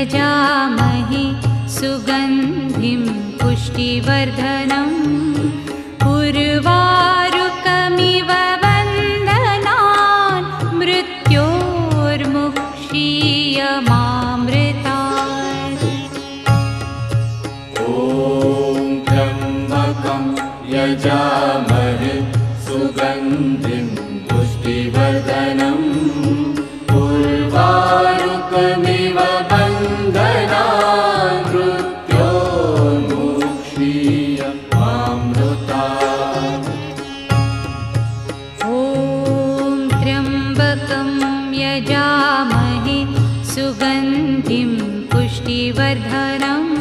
यजामहे सुगन्धिं पुष्टिवर्धनम् उर्वारुकमिव वन्दनान् मृत्योर्मुक्षीयमामृतात्। ॐ त्र्यम्बकं यजामहे सुगन्धिं पुष्टिवर्धनम् उर्वारुकमिव वन्दनान् मृत्योर्मुक्षीयमामृतात्। ॐ त्र्यम्बकं यजामहे सुगन्धिं पुष्टिवर्धनम्